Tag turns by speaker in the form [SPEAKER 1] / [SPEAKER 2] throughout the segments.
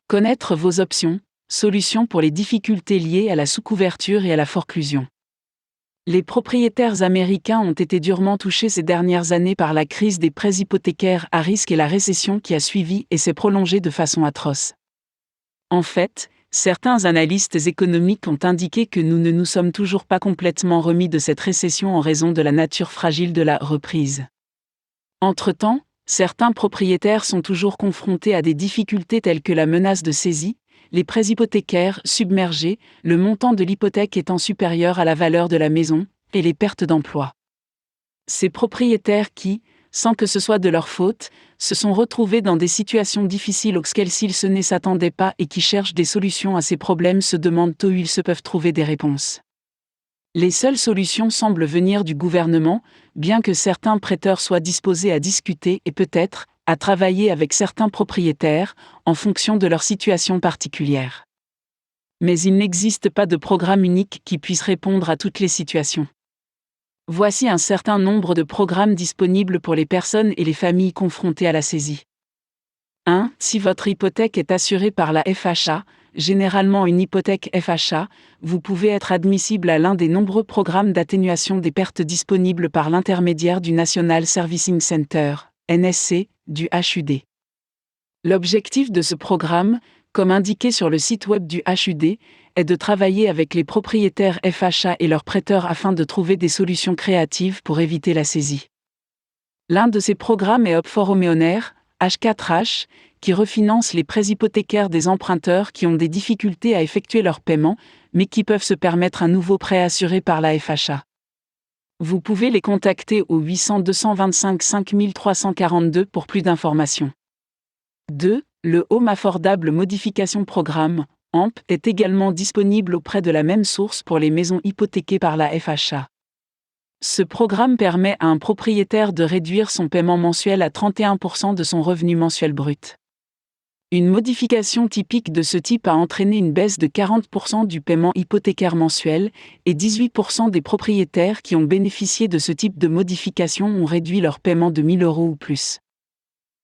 [SPEAKER 1] Connaître vos options, solutions pour les difficultés liées à la sous-couverture et à la forclusion. Les propriétaires américains ont été durement touchés ces dernières années par la crise des prêts hypothécaires à risque et la récession qui a suivi et s'est prolongée de façon atroce. En fait, certains analystes économiques ont indiqué que nous ne nous sommes toujours pas complètement remis de cette récession en raison de la nature fragile de la reprise. Entre-temps, certains propriétaires sont toujours confrontés à des difficultés telles que la menace de saisie, les prêts hypothécaires submergés, le montant de l'hypothèque étant supérieur à la valeur de la maison, et les pertes d'emploi. Ces propriétaires qui, sans que ce soit de leur faute, se sont retrouvés dans des situations difficiles auxquelles s'ils ne s'attendaient pas et qui cherchent des solutions à ces problèmes se demandent où ils se peuvent trouver des réponses. Les seules solutions semblent venir du gouvernement, bien que certains prêteurs soient disposés à discuter et peut-être à travailler avec certains propriétaires, en fonction de leur situation particulière. Mais il n'existe pas de programme unique qui puisse répondre à toutes les situations. Voici un certain nombre de programmes disponibles pour les personnes et les familles confrontées à la saisie. 1. Si votre hypothèque est assurée par la FHA, généralement une hypothèque FHA, vous pouvez être admissible à l'un des nombreux programmes d'atténuation des pertes disponibles par l'intermédiaire du National Servicing Center, NSC, du HUD. L'objectif de ce programme, comme indiqué sur le site web du HUD, est de travailler avec les propriétaires FHA et leurs prêteurs afin de trouver des solutions créatives pour éviter la saisie. L'un de ces programmes est Up for Homeowner, H4H, qui refinance les prêts hypothécaires des emprunteurs qui ont des difficultés à effectuer leur paiement, mais qui peuvent se permettre un nouveau prêt assuré par la FHA. Vous pouvez les contacter au 800 225 5342 pour plus d'informations. 2. Le Home Affordable Modification Programme, HAMP, est également disponible auprès de la même source pour les maisons hypothéquées par la FHA. Ce programme permet à un propriétaire de réduire son paiement mensuel à 31% de son revenu mensuel brut. Une modification typique de ce type a entraîné une baisse de 40% du paiement hypothécaire mensuel, et 18% des propriétaires qui ont bénéficié de ce type de modification ont réduit leur paiement de 1 000 € ou plus.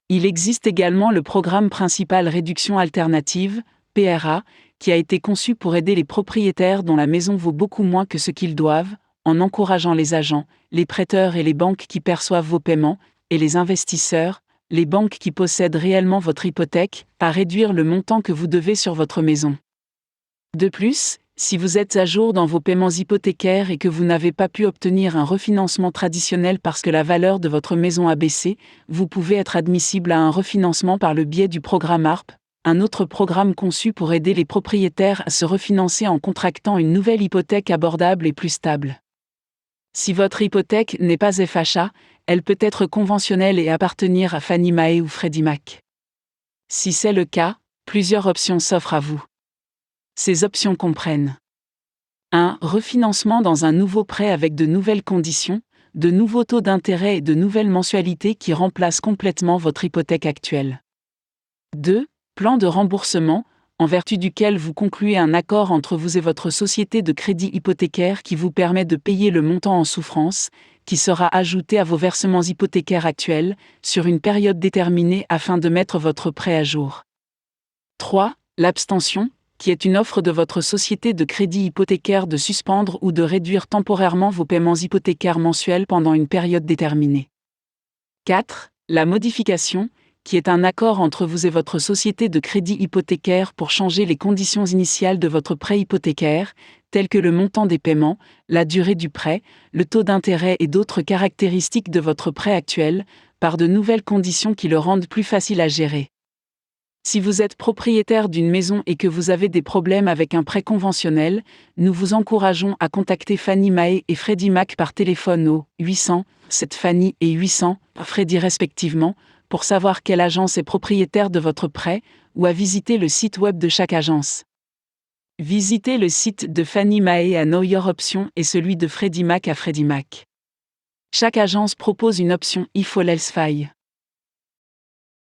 [SPEAKER 1] Il existe également le programme principal Réduction Alternative, PRA, qui a été conçu pour aider les propriétaires dont la maison vaut beaucoup moins que ce qu'ils doivent, en encourageant les agents, les prêteurs et les banques qui perçoivent vos paiements, et les investisseurs, les banques qui possèdent réellement votre hypothèque, à réduire le montant que vous devez sur votre maison. De plus, si vous êtes à jour dans vos paiements hypothécaires et que vous n'avez pas pu obtenir un refinancement traditionnel parce que la valeur de votre maison a baissé, vous pouvez être admissible à un refinancement par le biais du programme ARP, un autre programme conçu pour aider les propriétaires à se refinancer en contractant une nouvelle hypothèque abordable et plus stable. Si votre hypothèque n'est pas FHA, elle peut être conventionnelle et appartenir à Fannie Mae ou Freddie Mac. Si c'est le cas, plusieurs options s'offrent à vous. Ces options comprennent 1. Refinancement dans un nouveau prêt avec de nouvelles conditions, de nouveaux taux d'intérêt et de nouvelles mensualités qui remplacent complètement votre hypothèque actuelle. 2. Plan de remboursement, en vertu duquel vous concluez un accord entre vous et votre société de crédit hypothécaire qui vous permet de payer le montant en souffrance, qui sera ajouté à vos versements hypothécaires actuels, sur une période déterminée afin de mettre votre prêt à jour. 3. L'abstention, qui est une offre de votre société de crédit hypothécaire de suspendre ou de réduire temporairement vos paiements hypothécaires mensuels pendant une période déterminée. 4. La modification, qui est un accord entre vous et votre société de crédit hypothécaire pour changer les conditions initiales de votre prêt hypothécaire, telles que le montant des paiements, la durée du prêt, le taux d'intérêt et d'autres caractéristiques de votre prêt actuel, par de nouvelles conditions qui le rendent plus facile à gérer. Si vous êtes propriétaire d'une maison et que vous avez des problèmes avec un prêt conventionnel, nous vous encourageons à contacter Fannie Mae et Freddie Mac par téléphone au 800 7 Fannie et 800 Freddie respectivement, pour savoir quelle agence est propriétaire de votre prêt, ou à visiter le site web de chaque agence. Visitez le site de Fannie Mae à Know Your Option et celui de Freddie Mac à Freddie Mac. Chaque agence propose une option If or Else File.